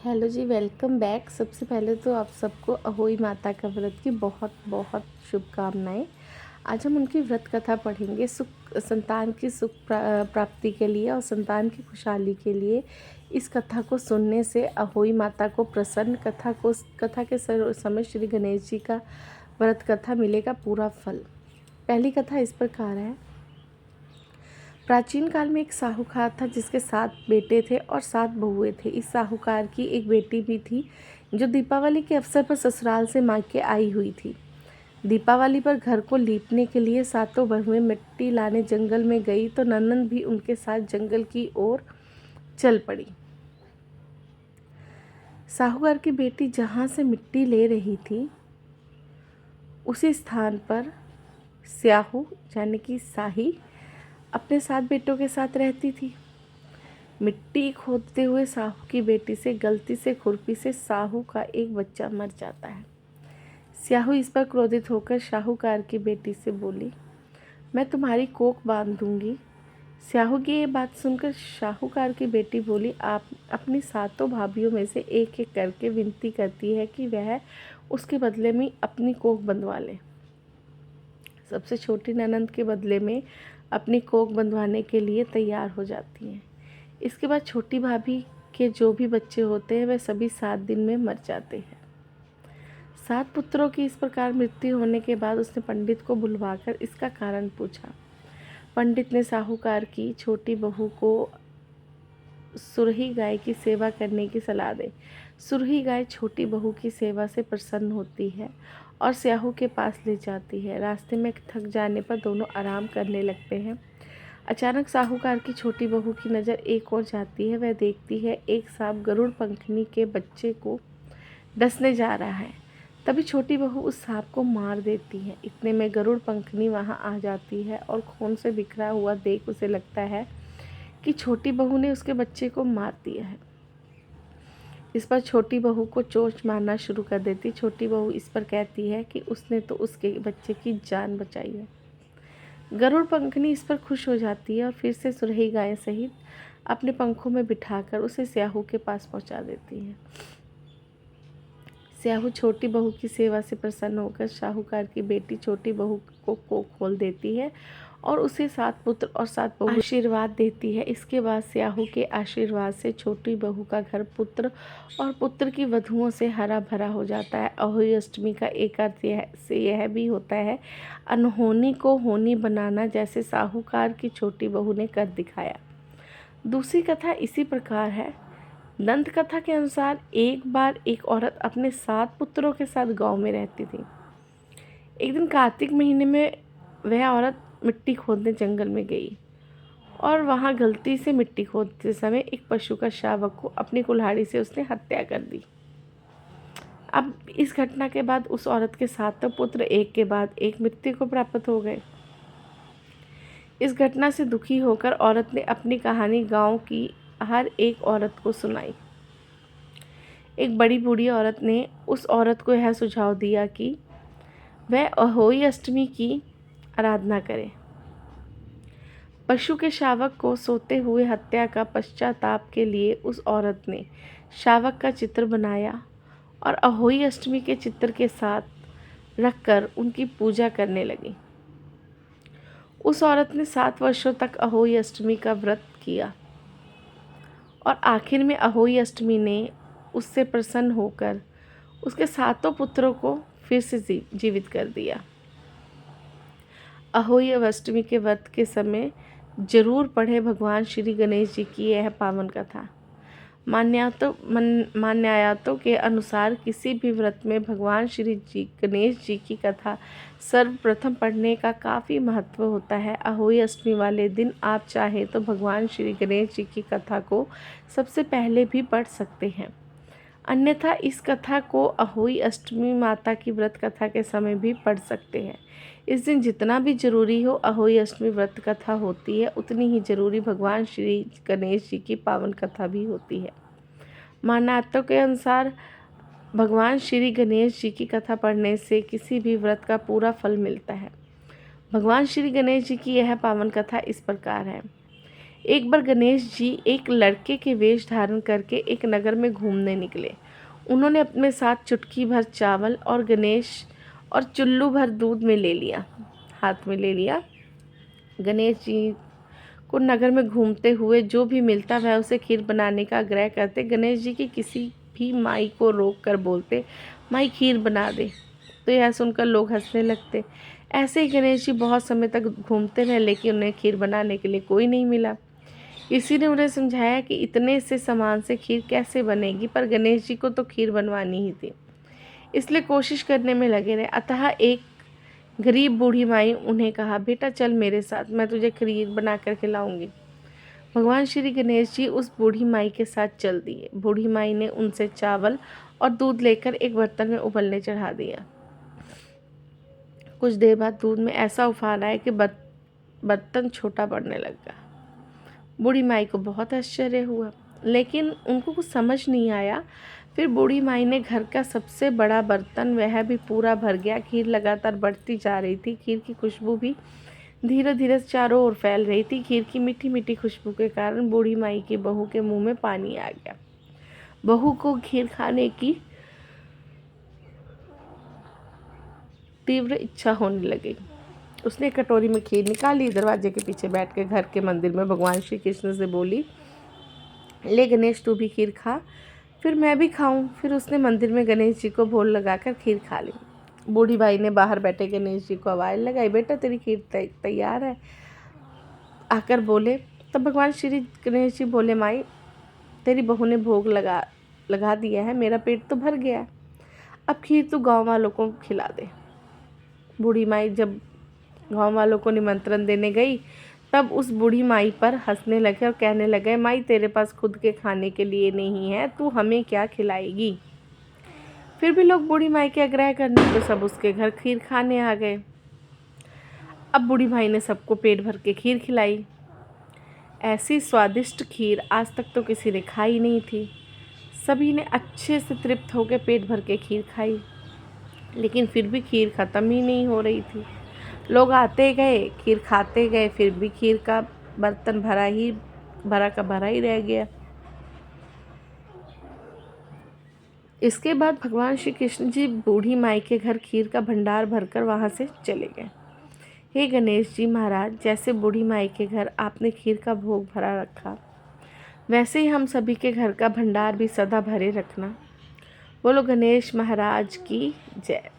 Hello जी, welcome back. सबसे पहले तो आप सबको अहोई माता का व्रत की बहुत बहुत शुभकामनाएं। आज हम उनकी व्रत कथा पढ़ेंगे संतान की सुख प्राप्ति के लिए और संतान की खुशहाली के लिए। इस कथा को सुनने से अहोई माता को प्रसन्न कथा के समय श्री गणेश जी का व्रत कथा मिलेगा पूरा फल। पहली कथा इस प्रकार है। प्राचीन काल में एक साहूकार था जिसके 7 बेटे थे और 7 बहुएं थे। इस साहूकार की एक बेटी भी थी जो दीपावली के अवसर पर ससुराल से मायके आई हुई थी। दीपावली पर घर को लीपने के लिए सातों बहुएं मिट्टी लाने जंगल में गई तो ननंद भी उनके साथ जंगल की ओर चल पड़ी। साहूकार की बेटी जहाँ से मिट्टी ले रही थी उसी स्थान पर स्याहू यानी कि साही अपने 7 बेटों के साथ रहती थी। मिट्टी खोदते हुए साहू की बेटी से गलती से खुरपी से साहू का एक बच्चा मर जाता है। स्याहू इस पर क्रोधित होकर शाहूकार की बेटी से बोली, मैं तुम्हारी कोख बांध दूंगी। स्याहू की ये बात सुनकर शाहूकार की बेटी बोली, आप अपनी 7 भाभियों में से एक एक करके विनती करती है कि वह उसके बदले में अपनी कोख बंधवा ले। सबसे छोटी ननंद के बदले में अपनी कोख बंधवाने के लिए तैयार हो जाती हैं। इसके बाद छोटी भाभी के जो भी बच्चे होते हैं वह सभी 7 दिन में मर जाते हैं। 7 पुत्रों की इस प्रकार मृत्यु होने के बाद उसने पंडित को बुलवाकर इसका कारण पूछा। पंडित ने साहूकार की छोटी बहू को सुरही गाय की सेवा करने की सलाह दी। सुरही गाय छोटी बहू की सेवा से प्रसन्न होती है और स्याहू के पास ले जाती है। रास्ते में थक जाने पर दोनों आराम करने लगते हैं। अचानक साहूकार की छोटी बहू की नज़र एक ओर जाती है। वह देखती है एक सांप गरुड़ पंखनी के बच्चे को डसने जा रहा है। तभी छोटी बहू उस सांप को मार देती है। इतने में गरुड़ पंखनी वहां आ जाती है और खून से बिखरा हुआ देख उसे लगता है कि छोटी बहू ने उसके बच्चे को मार दिया है। इस पर छोटी बहू को चोंच मारना शुरू कर देती। छोटी बहू इस पर कहती है कि उसने तो उसके बच्चे की जान बचाई है। गरुड़ पंखनी इस पर खुश हो जाती है और फिर से सुरही गाय सहित अपने पंखों में बिठाकर उसे स्याहू के पास पहुंचा देती है। स्याहू छोटी बहू की सेवा से प्रसन्न होकर शाहूकार की बेटी छोटी बहू को खोल देती है और उसे 7 पुत्र और 7 बहू आशीर्वाद देती है। इसके बाद स्याहू के आशीर्वाद से छोटी बहू का घर पुत्र और पुत्र की वधुओं से हरा भरा हो जाता है। अहोई अष्टमी का एक अर्थ यह भी होता है अनहोनी को होनी बनाना, जैसे साहूकार की छोटी बहू ने कर दिखाया। दूसरी कथा इसी प्रकार है। दंत कथा के अनुसार एक बार एक औरत अपने 7 पुत्रों के साथ गांव में रहती थी। एक दिन कार्तिक महीने में वह औरत मिट्टी खोदने जंगल में गई और वहां गलती से मिट्टी खोदते समय एक पशु का शावक को अपनी कुल्हाड़ी से उसने हत्या कर दी। अब इस घटना के बाद उस औरत के 7 पुत्र एक के बाद एक मृत्यु को प्राप्त हो गए। इस घटना से दुखी होकर औरत ने अपनी कहानी गांव की हर एक औरत को सुनाई। एक बड़ी बूढ़ी औरत ने उस औरत को यह सुझाव दिया कि वह अहोई अष्टमी की आराधना करे। पशु के शावक को सोते हुए हत्या का पश्चाताप के लिए उस औरत ने शावक का चित्र बनाया और अहोई अष्टमी के चित्र के साथ रखकर उनकी पूजा करने लगी। उस औरत ने 7 वर्षों तक अहोई अष्टमी का व्रत किया और आखिर में अहोई अष्टमी ने उससे प्रसन्न होकर उसके 7 पुत्रों को फिर से जीवित कर दिया। अहोई अष्टमी के व्रत के समय जरूर पढ़े भगवान श्री गणेश जी की यह पावन कथा। मान्यातों के अनुसार किसी भी व्रत में भगवान श्री गणेश जी की कथा सर्वप्रथम पढ़ने का काफ़ी महत्व होता है। अहोई अष्टमी वाले दिन आप चाहें तो भगवान श्री गणेश जी की कथा को सबसे पहले भी पढ़ सकते हैं, अन्यथा इस कथा को अहोई अष्टमी माता की व्रत कथा के समय भी पढ़ सकते हैं। इस दिन जितना भी जरूरी हो अहोई अष्टमी व्रत कथा होती है, उतनी ही जरूरी भगवान श्री गणेश जी की पावन कथा भी होती है। मान्यताओं के अनुसार भगवान श्री गणेश जी की कथा पढ़ने से किसी भी व्रत का पूरा फल मिलता है। भगवान श्री गणेश जी की यह पावन कथा इस प्रकार है। एक बार गणेश जी एक लड़के के वेश धारण करके एक नगर में घूमने निकले। उन्होंने अपने साथ चुटकी भर चावल और गणेश और चुल्लू भर दूध में ले लिया, हाथ में ले लिया। गणेश जी को नगर में घूमते हुए जो भी मिलता वह उसे खीर बनाने का आग्रह करते। गणेश जी की किसी भी माई को रोक कर बोलते, माई खीर बना दे, तो यह सुनकर लोग हंसने लगते। ऐसे ही गणेश जी बहुत समय तक घूमते रहे, लेकिन उन्हें खीर बनाने के लिए कोई नहीं मिला। किसी ने उन्हें समझाया कि इतने से सामान से खीर कैसे बनेगी, पर गणेश जी को तो खीर बनवानी ही थी, इसलिए कोशिश करने में लगे रहे। अतः एक गरीब बूढ़ी माई उन्हें कहा, बेटा चल मेरे साथ, मैं तुझे खीर बना कर खिलाऊंगी। भगवान श्री गणेश जी उस बूढ़ी माई के साथ चल दिए। बूढ़ी माई ने उनसे चावल और दूध लेकर एक बर्तन में उबलने चढ़ा दिया। कुछ देर बाद दूध में ऐसा उफान आया कि बर्तन छोटा पड़ने लगा। बूढ़ी माई को बहुत आश्चर्य हुआ, लेकिन उनको कुछ समझ नहीं आया। फिर बूढ़ी माई ने घर का सबसे बड़ा बर्तन, वह भी पूरा भर गया। खीर लगातार बढ़ती जा रही थी। खीर की खुशबू भी धीरे धीरे चारों ओर फैल रही थी। खीर की मीठी मीठी खुशबू के कारण बूढ़ी माई की बहू के मुंह में पानी आ गया। बहू को खीर खाने की तीव्र इच्छा होने लगी। उसने कटोरी में खीर निकाली, दरवाजे के पीछे बैठ के घर के मंदिर में भगवान श्री कृष्ण से बोली, ले गणेश तू भी खीर खा, फिर मैं भी खाऊं। फिर उसने मंदिर में गणेश जी को भोग लगाकर खीर खा ली। बूढ़ी बाई ने बाहर बैठे गणेश जी को आवाज़ लगाई, बेटा तेरी खीर तैयार है, आकर बोले। तब भगवान श्री गणेश जी बोले, माई तेरी बहू ने भोग लगा दिया है, मेरा पेट तो भर गया, अब खीर तू गाँव वालों को खिला दे। बूढ़ी माई जब गाँव वालों को निमंत्रण देने गई, तब उस बूढ़ी माई पर हंसने लगे और कहने लगे, माई तेरे पास खुद के खाने के लिए नहीं है, तू हमें क्या खिलाएगी। फिर भी लोग बूढ़ी माई के आग्रह करने पर सब उसके घर खीर खाने आ गए। अब बूढ़ी माई ने सबको पेट भर के खीर खिलाई। ऐसी स्वादिष्ट खीर आज तक तो किसी ने खाई नहीं थी। सभी ने अच्छे से तृप्त होकर पेट भर के खीर खाई, लेकिन फिर भी खीर ख़त्म ही नहीं हो रही थी। लोग आते गए, खीर खाते गए, फिर भी खीर का बर्तन भरा का भरा ही रह गया। इसके बाद भगवान श्री कृष्ण जी बूढ़ी माई के घर खीर का भंडार भरकर वहाँ से चले गए। हे गणेश जी महाराज, जैसे बूढ़ी माई के घर आपने खीर का भोग भरा रखा, वैसे ही हम सभी के घर का भंडार भी सदा भरे रखना। बोलो गणेश महाराज की जय।